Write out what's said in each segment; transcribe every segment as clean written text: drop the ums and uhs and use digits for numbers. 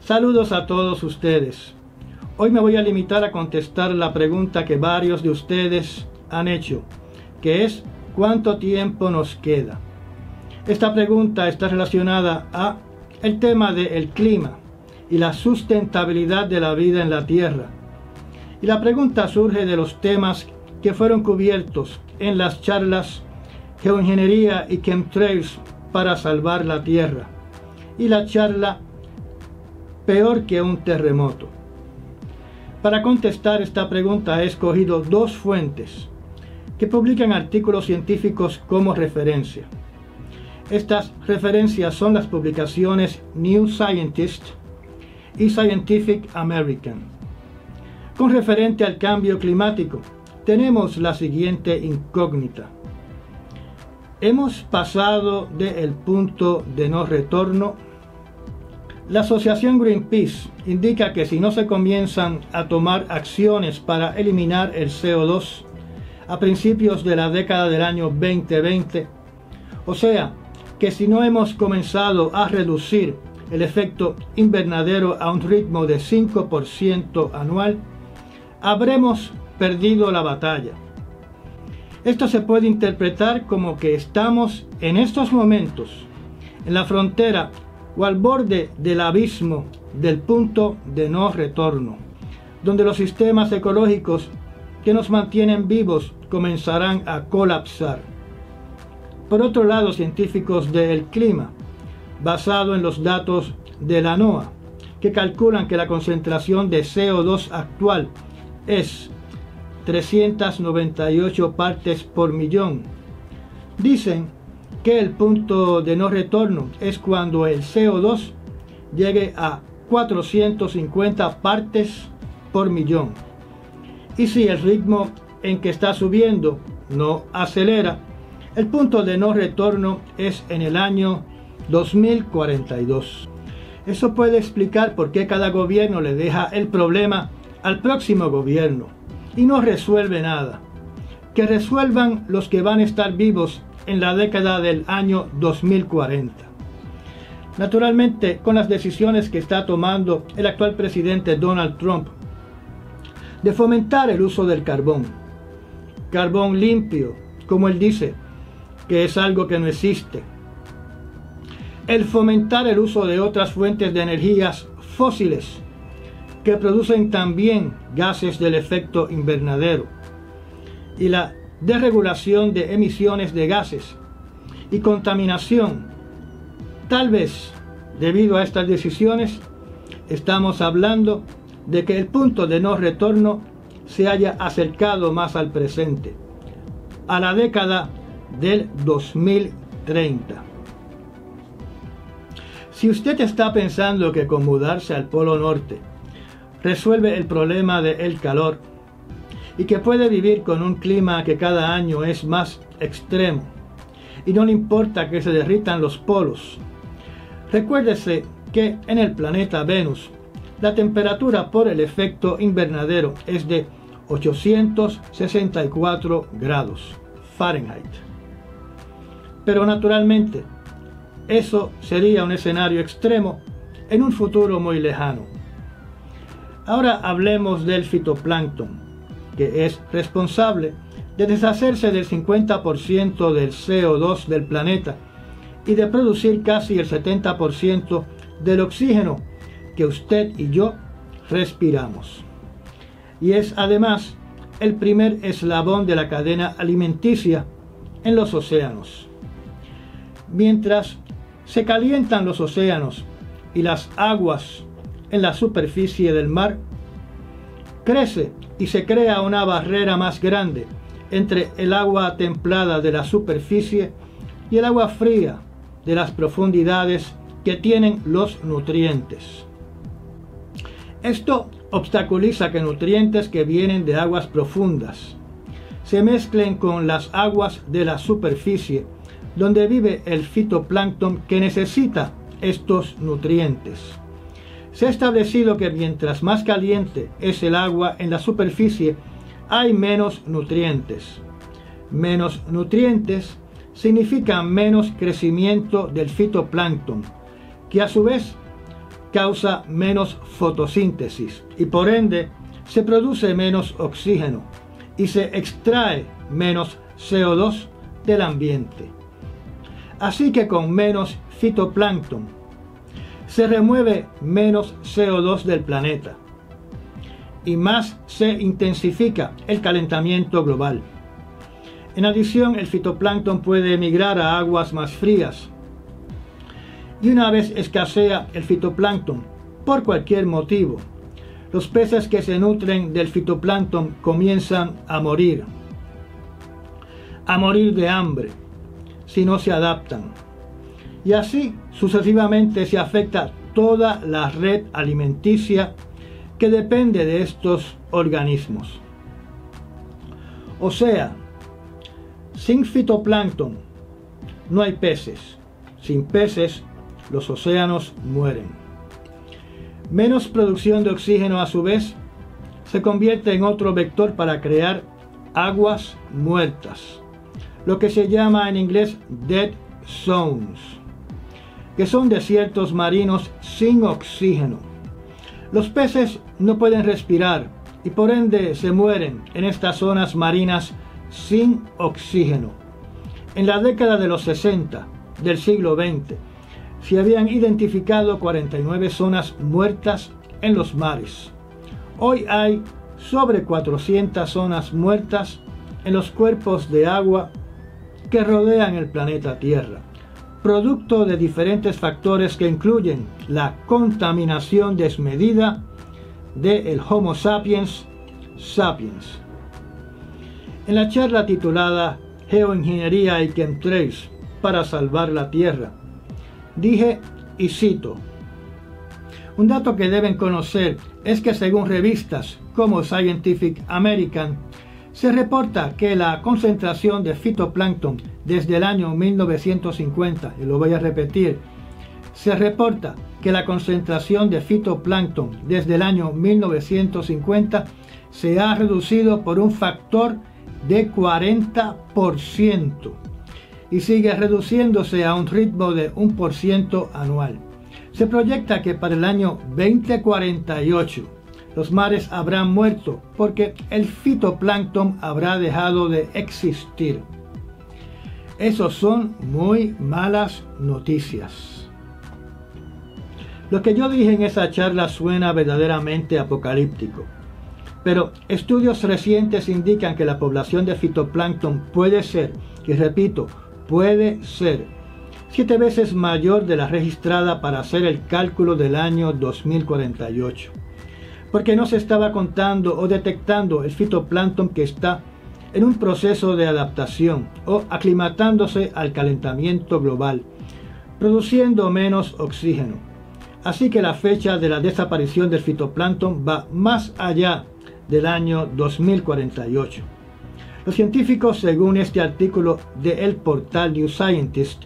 Saludos a todos ustedes. Hoy me voy a limitar a contestar la pregunta que varios de ustedes han hecho, que es ¿cuánto tiempo nos queda? Esta pregunta está relacionada a el tema del clima y la sustentabilidad de la vida en la Tierra. Y la pregunta surge de los temas que fueron cubiertos en las charlas Geoingeniería y Chemtrails para salvar la Tierra y la charla Peor que un terremoto. Para contestar esta pregunta he escogido dos fuentes que publican artículos científicos como referencia. Estas referencias son las publicaciones New Scientist y Scientific American. Con referente al cambio climático, tenemos la siguiente incógnita. ¿Hemos pasado del punto de no retorno? La asociación Greenpeace indica que si no se comienzan a tomar acciones para eliminar el CO2 a principios de la década del año 2020, o sea, que si no hemos comenzado a reducir el efecto invernadero a un ritmo de 5% anual, habremos perdido la batalla. Esto se puede interpretar como que estamos en estos momentos en la frontera o al borde del abismo del punto de no retorno, donde los sistemas ecológicos que nos mantienen vivos comenzarán a colapsar. Por otro lado, científicos del clima, basado en los datos de la NOAA, que calculan que la concentración de CO2 actual es 398 partes por millón, dicen que el punto de no retorno es cuando el CO2 llegue a 450 partes por millón. Y si el ritmo en que está subiendo no acelera, el punto de no retorno es en el año 2042. Eso puede explicar por qué cada gobierno le deja el problema al próximo gobierno y no resuelve nada. Que resuelvan los que van a estar vivos en la década del año 2040. Naturalmente, con las decisiones que está tomando el actual presidente Donald Trump de fomentar el uso del carbón limpio, como él dice, que es algo que no existe, el fomentar el uso de otras fuentes de energías fósiles que producen también gases del efecto invernadero, y la desregulación de emisiones de gases y contaminación. Tal vez, debido a estas decisiones, estamos hablando de que el punto de no retorno se haya acercado más al presente, a la década del 2030. Si usted está pensando que con mudarse al Polo Norte resuelve el problema del calor y que puede vivir con un clima que cada año es más extremo y no le importa que se derritan los polos, recuérdese que en el planeta Venus la temperatura por el efecto invernadero es de 864 grados Fahrenheit. Pero naturalmente, eso sería un escenario extremo en un futuro muy lejano. Ahora hablemos del fitoplancton, que es responsable de deshacerse del 50% del CO2 del planeta y de producir casi el 70% del oxígeno que usted y yo respiramos. Y es además el primer eslabón de la cadena alimenticia en los océanos. Mientras se calientan los océanos y las aguas en la superficie del mar, crece y se crea una barrera más grande entre el agua templada de la superficie y el agua fría de las profundidades que tienen los nutrientes. Esto obstaculiza que nutrientes que vienen de aguas profundas se mezclen con las aguas de la superficie, donde vive el fitoplancton que necesita estos nutrientes. Se ha establecido que mientras más caliente es el agua en la superficie, hay menos nutrientes. Menos nutrientes significa menos crecimiento del fitoplancton, que a su vez causa menos fotosíntesis y por ende se produce menos oxígeno y se extrae menos CO2 del ambiente. Así que con menos fitoplancton se remueve menos CO2 del planeta y más se intensifica el calentamiento global. En adición, el fitoplancton puede migrar a aguas más frías. Y una vez escasea el fitoplancton, por cualquier motivo, los peces que se nutren del fitoplancton comienzan a morir de hambre, si no se adaptan. Y así sucesivamente se afecta toda la red alimenticia que depende de estos organismos. O sea, sin fitoplancton no hay peces. Sin peces, los océanos mueren. Menos producción de oxígeno a su vez se convierte en otro vector para crear aguas muertas, lo que se llama en inglés dead zones, que son desiertos marinos sin oxígeno. Los peces no pueden respirar y por ende se mueren en estas zonas marinas sin oxígeno. En la década de los 60 del siglo XX se habían identificado 49 zonas muertas en los mares. Hoy hay sobre 400 zonas muertas en los cuerpos de agua que rodean el planeta Tierra, producto de diferentes factores que incluyen la contaminación desmedida del Homo sapiens sapiens. En la charla titulada Geoingeniería y Chemtrails para salvar la Tierra, dije y cito: un dato que deben conocer es que según revistas como Scientific American, se reporta que la concentración de fitoplancton desde el año 1950, y lo voy a repetir, se reporta que la concentración de fitoplancton desde el año 1950 se ha reducido por un factor de 40% y sigue reduciéndose a un ritmo de 1% anual. Se proyecta que para el año 2048 los mares habrán muerto porque el fitoplancton habrá dejado de existir. Esos son muy malas noticias. Lo que yo dije en esa charla suena verdaderamente apocalíptico, pero estudios recientes indican que la población de fitoplancton puede ser, y repito, puede ser 7 veces mayor de la registrada para hacer el cálculo del año 2048, porque no se estaba contando o detectando el fitoplancton que está en un proceso de adaptación o aclimatándose al calentamiento global, produciendo menos oxígeno. Así que la fecha de la desaparición del fitoplancton va más allá del año 2048. Los científicos, según este artículo del portal New Scientist,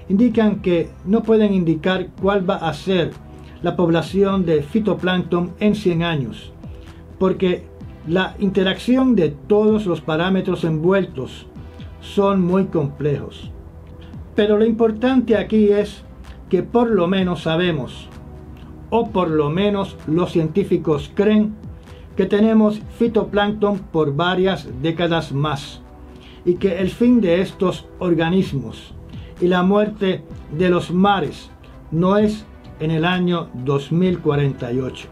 indican que no pueden indicar cuál va a ser la población de fitoplancton en 100 años, porque la interacción de todos los parámetros envueltos son muy complejos. Pero lo importante aquí es que por lo menos sabemos, o por lo menos los científicos creen, que tenemos fitoplancton por varias décadas más, y que el fin de estos organismos y la muerte de los mares no es en el año 2048.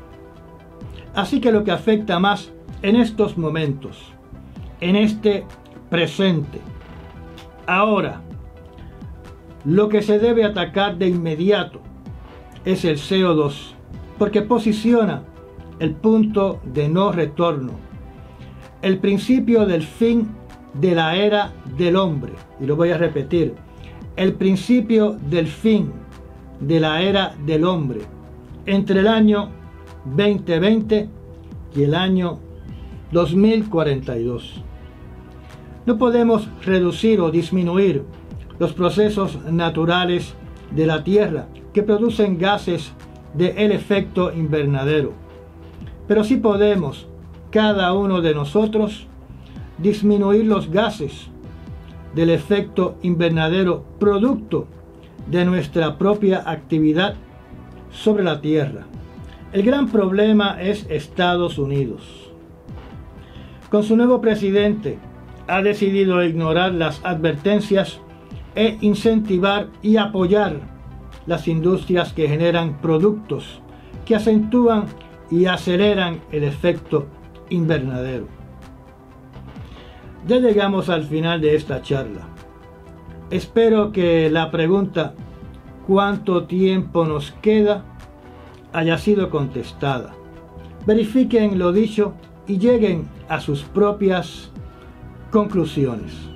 Así que lo que afecta más en estos momentos, en este presente, ahora, lo que se debe atacar de inmediato es el CO2, porque posiciona el punto de no retorno, el principio del fin de la era del hombre, y lo voy a repetir, el principio del fin de la era del hombre entre el año 2020 y el año 2042. No podemos reducir o disminuir los procesos naturales de la Tierra que producen gases del efecto invernadero, pero sí podemos, cada uno de nosotros, disminuir los gases del efecto invernadero producto de nuestra propia actividad sobre la Tierra. El gran problema es Estados Unidos. Con su nuevo presidente, ha decidido ignorar las advertencias e incentivar y apoyar las industrias que generan productos que acentúan y aceleran el efecto invernadero. Ya llegamos al final de esta charla. Espero que la pregunta ¿cuánto tiempo nos queda? Haya sido contestada. Verifiquen lo dicho y lleguen a sus propias conclusiones.